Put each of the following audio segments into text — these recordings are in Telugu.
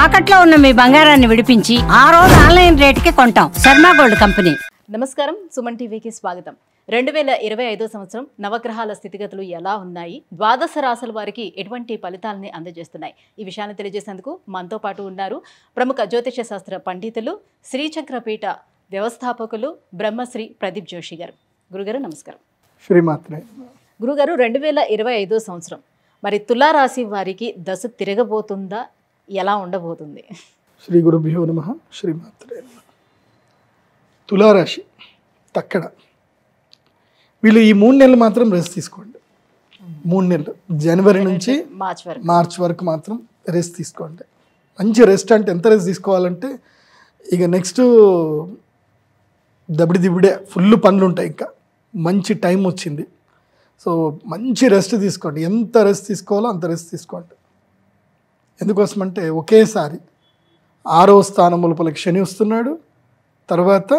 తాకట్లో ఉన్న మీ బంగారాన్ని విడిపించి ఆ రోజు ఆన్లైన్ రేటుకి కొంటాం. Sharma gold company. నమస్కారం, సుమన్ టీవీకి స్వాగతం. 2025 సంవత్సరం నవగ్రహాల స్థితిగతులు ఎలా ఉన్నాయి, ద్వాదశ రాశుల వారికి ఎటువంటి ఫలితాలని అందజేస్తున్నాయి, ఈ విషయాన్ని తెలియజేసేందుకు మనతో పాటు ఉన్నారు ప్రముఖ జ్యోతిష శాస్త్ర పండితులు, శ్రీచక్రపీఠ వ్యవస్థాపకులు బ్రహ్మశ్రీ ప్రదీప్ జోషి గారు. గురుగారు నమస్కారం. శ్రీమాత్రే. గురుగారు, 2025 సంవత్సరం మరి తులారాశి వారికి దశ తిరగబోతుందా, ఎలా ఉండబోతుంది? శ్రీ గురుభ్యో నమః. శ్రీమాత్రే. తులారాశి తక్కడ వీళ్ళు ఈ 3 నెలలు మాత్రం రెస్ట్ తీసుకోండి. 3 నెలలు జనవరి నుంచి మార్చ్ వరకు మాత్రం రెస్ట్ తీసుకోండి. మంచి రెస్ట్ అంటే ఎంత రెస్ట్ తీసుకోవాలంటే ఇక నెక్స్ట్ దబిడి దిబిడే ఫుల్ పనులు ఉంటాయి. ఇంకా మంచి టైం వచ్చింది. సో మంచి రెస్ట్ తీసుకోండి. ఎంత రెస్ట్ తీసుకోవాలో అంత రెస్ట్ తీసుకోండి. ఎందుకోసమంటే ఒకేసారి 6వ స్థానం లోపలికి శని వస్తున్నాడు, తర్వాత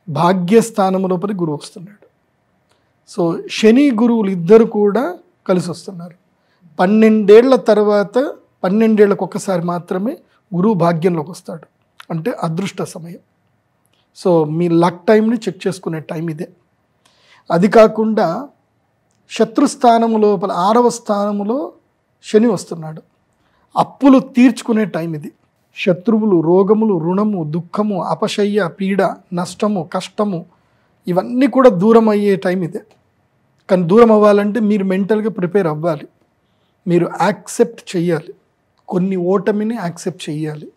భాగ్యస్థానం లోపలికి గురువు వస్తున్నాడు. సో శని గురువులు ఇద్దరు కూడా కలిసి వస్తున్నారు. 12 ఏళ్ల తర్వాత 12 ఏళ్ళకు ఒక్కసారి మాత్రమే గురువు భాగ్యంలోకి వస్తాడు, అంటే అదృష్ట సమయం. సో మీ లక్ టైంని చెక్ చేసుకునే టైం ఇదే. అది కాకుండా శత్రుస్థానము లోపల 6వ స్థానములో శని వస్తున్నాడు. అప్పులు తీర్చుకునే టైం ఇది. శత్రువులు, రోగములు, రుణము, దుఃఖము, అపశయ్య, పీడ, నష్టము, కష్టము ఇవన్నీ కూడా దూరం అయ్యే టైం ఇదే. కానీ దూరం అవ్వాలంటే మీరు మెంటల్గా ప్రిపేర్ అవ్వాలి. మీరు యాక్సెప్ట్ చెయ్యాలి. కొన్ని ఓటమిని యాక్సెప్ట్ చెయ్యాలి.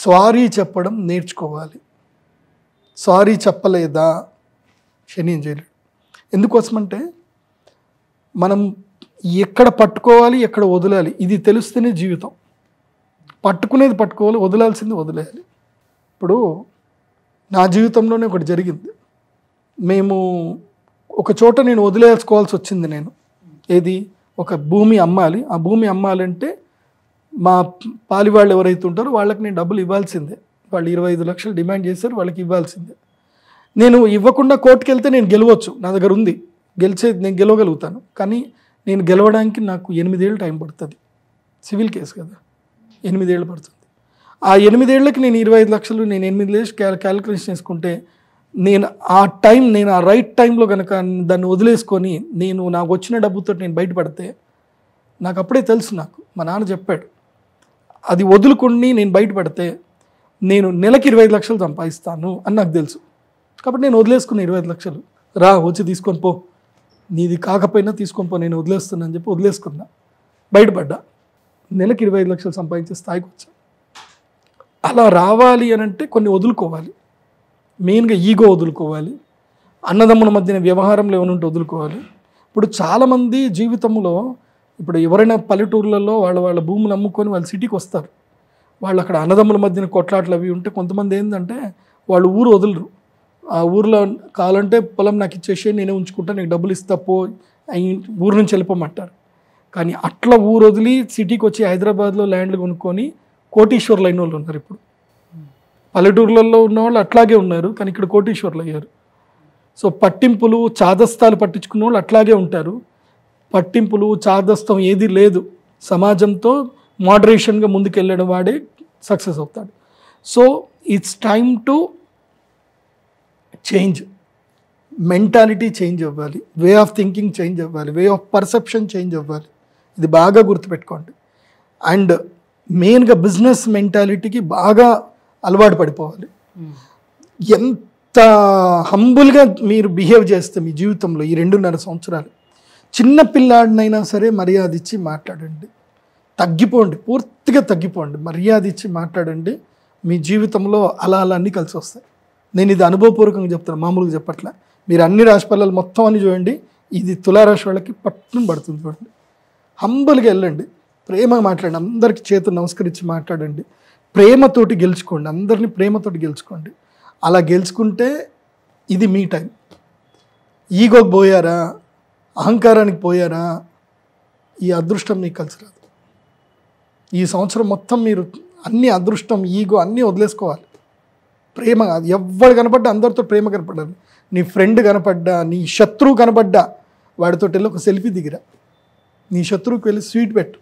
సారీ చెప్పడం నేర్చుకోవాలి. సారీ చెప్పలేదా శని ఏం చేయలేడు. ఎందుకోసమంటే మనం ఎక్కడ పట్టుకోవాలి, ఎక్కడ వదిలాలి ఇది తెలుస్తేనే జీవితం. పట్టుకునేది పట్టుకోవాలి, వదిలాల్సింది వదిలేయాలి. ఇప్పుడు నా జీవితంలోనే ఒకటి జరిగింది. మేము ఒక చోట నేను వదిలేసుకోవాల్సి వచ్చింది. నేను ఏది ఒక భూమి అమ్మాలి. ఆ భూమి అమ్మాలంటే మా పాలి వాళ్ళు ఎవరైతే ఉంటారో వాళ్ళకి నేను డబ్బులు ఇవ్వాల్సిందే. వాళ్ళు 25 లక్షలు డిమాండ్ చేశారు, వాళ్ళకి ఇవ్వాల్సిందే. నేను ఇవ్వకుండా కోర్టుకు వెళ్తే నేను గెలవచ్చు, నా దగ్గర ఉంది, నేను గెలవగలుగుతాను. కానీ నేను గెలవడానికి నాకు 8 ఏళ్ళు టైం పడుతుంది. సివిల్ కేసు కదా, 8 ఏళ్ళు పడుతుంది. ఆ 8 ఏళ్ళకి నేను 25 లక్షలు నేను 8 ఏళ్ళు క్యాలిక్యులేషన్ చేసుకుంటే నేను ఆ రైట్ టైంలో కనుక దాన్ని వదిలేసుకొని నాకు వచ్చిన డబ్బుతో నేను బయటపడితే నాకు అప్పుడే తెలుసు. నాకు మా నాన్న చెప్పాడు, అది వదులుకొని నేను బయటపడితే నేను నెలకి 25 లక్షలు సంపాదిస్తాను అని నాకు తెలుసు. కాబట్టి నేను వదిలేసుకున్న 25 లక్షలు, వచ్చి తీసుకొని పో, నీది కాకపోయినా తీసుకొని పో, నేను వదిలేస్తున్నా అని చెప్పి వదిలేసుకున్నా. బయటపడ్డా, నెలకి 25 లక్షలు సంపాదించే స్థాయికి వచ్చా. అలా రావాలి అని అంటే కొన్ని వదులుకోవాలి. మెయిన్గా ఈగో వదులుకోవాలి. అన్నదమ్ముల మధ్యన వ్యవహారంలో ఏమైనా ఉంటే వదులుకోవాలి. ఇప్పుడు చాలామంది జీవితంలో ఇప్పుడు ఎవరైనా పల్లెటూర్లలో వాళ్ళ భూములు అమ్ముకొని వాళ్ళు సిటీకి వస్తారు. వాళ్ళు అక్కడ అన్నదమ్ముల మధ్యన కొట్లాట్లు అవి ఉంటే కొంతమంది ఏంటంటే వాళ్ళు ఊరు వదలరు. ఆ ఊర్లో కావాలంటే పొలం నాకు ఇచ్చేసి నేనే ఉంచుకుంటా, నీకు డబ్బులు ఇస్తా పో, ఊరు నుంచి వెళ్ళిపోమంటారు. కానీ అట్లా ఊరు వదిలి సిటీకి వచ్చి హైదరాబాద్లో ల్యాండ్లు కొనుక్కొని కోటీశ్వర్లు అయిన వాళ్ళు ఉన్నారు. ఇప్పుడు పల్లెటూర్లలో ఉన్నవాళ్ళు అట్లాగే ఉన్నారు, కానీ ఇక్కడ కోటీశ్వర్లు అయ్యారు. సో పట్టింపులు, చాదస్తాలు పట్టించుకున్న వాళ్ళు అట్లాగే ఉంటారు. పట్టింపులు, చాదస్తం ఏది లేదు. సమాజంతో మోడరేషన్గా ముందుకెళ్ళడం వాడే సక్సెస్ అవుతాడు. So it's time to change. Mentality change అవ్వాలి, వే ఆఫ్ థింకింగ్ చేంజ్ అవ్వాలి, వే ఆఫ్ పర్సెప్షన్ చేంజ్ అవ్వాలి. ఇది బాగా గుర్తుపెట్టుకోండి. అండ్ మెయిన్గా బిజినెస్ మెంటాలిటీకి బాగా అలవాటు పడిపోవాలి. ఎంత హంబుల్గా మీరు బిహేవ్ చేస్తే మీ జీవితంలో ఈ 2.5 సంవత్సరాలు, చిన్న పిల్లాడినైనా సరే మర్యాద ఇచ్చి మాట్లాడండి. తగ్గిపోండి, పూర్తిగా తగ్గిపోండి, మర్యాద ఇచ్చి మాట్లాడండి. మీ జీవితంలో అలా అన్నీ కలిసి వస్తాయి. నేను ఇది అనుభవపూర్వకంగా చెప్తాను, మామూలుగా చెప్పట్లే. మీరు అన్ని రాశి ఫలాలు మొత్తం అని చూడండి, ఇది తులారాశి వాళ్ళకి పట్టును పడుతుంది. చూడండి, హంబుల్గా వెళ్ళండి, ప్రేమగా మాట్లాడండి, అందరికీ చేతులు నమస్కరించి మాట్లాడండి, ప్రేమతోటి గెలుచుకోండి, అందరినీ ప్రేమతోటి గెలుచుకోండి. అలా గెలుచుకుంటే ఇది మీ టైం. ఈగోకి పోయారా, అహంకారానికి పోయారా, ఈ అదృష్టం మీకు కలిసి రాదు. ఈ సంవత్సరం మొత్తం మీరు అన్ని అదృష్టం, ఈగో అన్నీ వదిలేసుకోవాలి. ప్రేమ కాదు, ఎవరు కనపడ్డా అందరితో ప్రేమ కనపడాలి. నీ ఫ్రెండ్ కనపడ్డా, నీ శత్రువు కనపడ్డా వాడితో వెళ్ళి ఒక సెల్ఫీ దిగిరా. నీ శత్రువుకి వెళ్ళి స్వీట్ పెట్టు,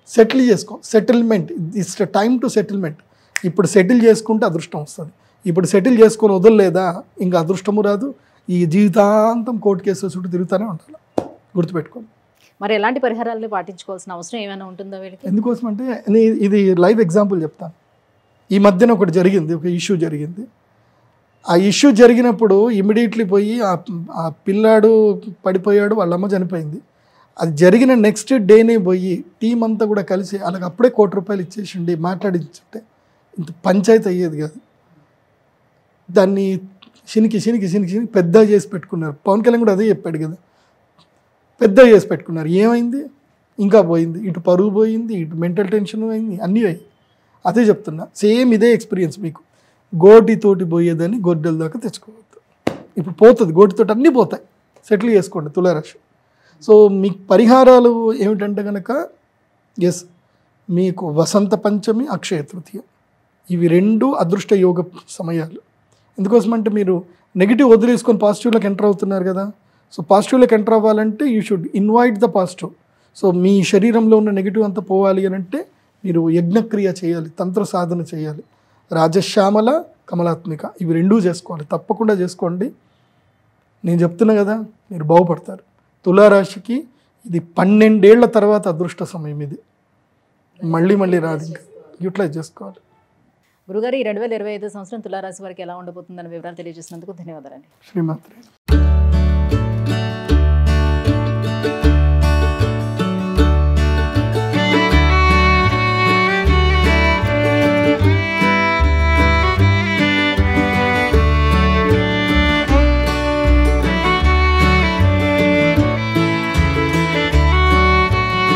సెటిల్ చేసుకో. Settlement, it's time to settlement. ఇప్పుడు సెటిల్ చేసుకుంటే అదృష్టం వస్తుంది. ఇప్పుడు సెటిల్ చేసుకొని వదలలేదా ఇంకా అదృష్టము రాదు. ఈ జీవితాంతం కోర్టు కేసుల చుట్టూ తిరుగుతూనే ఉండాలి. గుర్తుపెట్టుకోండి. మరి ఎలాంటి పరిహారాలు పాటించుకోవాల్సిన అవసరం ఏమైనా ఉంటుందో వీళ్ళకి? ఎందుకోసం అంటే ఇది లైవ్ ఎగ్జాంపుల్ చెప్తాను. ఈ మధ్యన ఒకటి జరిగింది, ఒక ఇష్యూ జరిగింది. ఆ ఇష్యూ జరిగినప్పుడు ఇమ్మీడియట్లీ పోయి ఆ పిల్లాడు పడిపోయాడు, వాళ్ళ అమ్మ చనిపోయింది. అది జరిగిన నెక్స్ట్ డేనే పోయి టీం అంతా కూడా కలిసి అలాగ అప్పుడే ₹1,00,00,000 ఇచ్చేసిండి మాట్లాడించుంటే ఇంత పంచాయతీ అయ్యేది కాదు. దాన్ని చినికి పెద్ద చేసి పెట్టుకున్నారు. పవన్ కళ్యాణ్ కూడా అదే చెప్పాడు కదా, పెద్ద చేసి పెట్టుకున్నారు. ఏమైంది? ఇంకా పోయింది. ఇటు పరుగు పోయింది, ఇటు మెంటల్ టెన్షన్ అయింది, అన్నీ అయ్యి. అదే చెప్తున్నా, సేమ్ ఇదే ఎక్స్పీరియన్స్ మీకు. గోటితోటి పోయేదని గొడ్డల దాకా తెచ్చుకోవద్దు. ఇప్పుడు పోతుంది, గోటితోటి అన్నీ పోతాయి. సెటిల్ చేసుకోండి తులారాశి. సో మీకు పరిహారాలు ఏమిటంటే కనుక, ఎస్, మీకు వసంత పంచమి, అక్షయ తృతీయ, ఇవి 2 అదృష్ట యోగ సమయాలు. ఎందుకోసమంటే మీరు నెగిటివ్ వదిలేసుకొని పాజిటివ్లోకి ఎంటర్ అవుతున్నారు కదా. సో పాజిటివ్లోకి ఎంటర్ అవ్వాలంటే you should invite the positive. So మీ శరీరంలో ఉన్న నెగిటివ్ అంతా పోవాలి అని అంటే మీరు యజ్ఞక్రియ చేయాలి, తంత్ర సాధన చేయాలి. రాజశ్యామల, కమలాత్మిక, ఇవి 2 చేసుకోవాలి. తప్పకుండా చేసుకోండి. నేను చెప్తున్నా కదా, మీరు బాగుపడతారు. తులారాశికి ఇది 12 ఏళ్ల తర్వాత అదృష్ట సమయం. ఇది మళ్ళీ రాదు, ఇంకా యూటిలైజ్ చేసుకోవాలి. గురుగారు, ఈ 2025 సంవత్సరం తులారాశి వారికి ఎలా ఉండబోతుందని వివరాలు తెలియజేసినందుకు ధన్యవాదాలండి. శ్రీమాత్రే.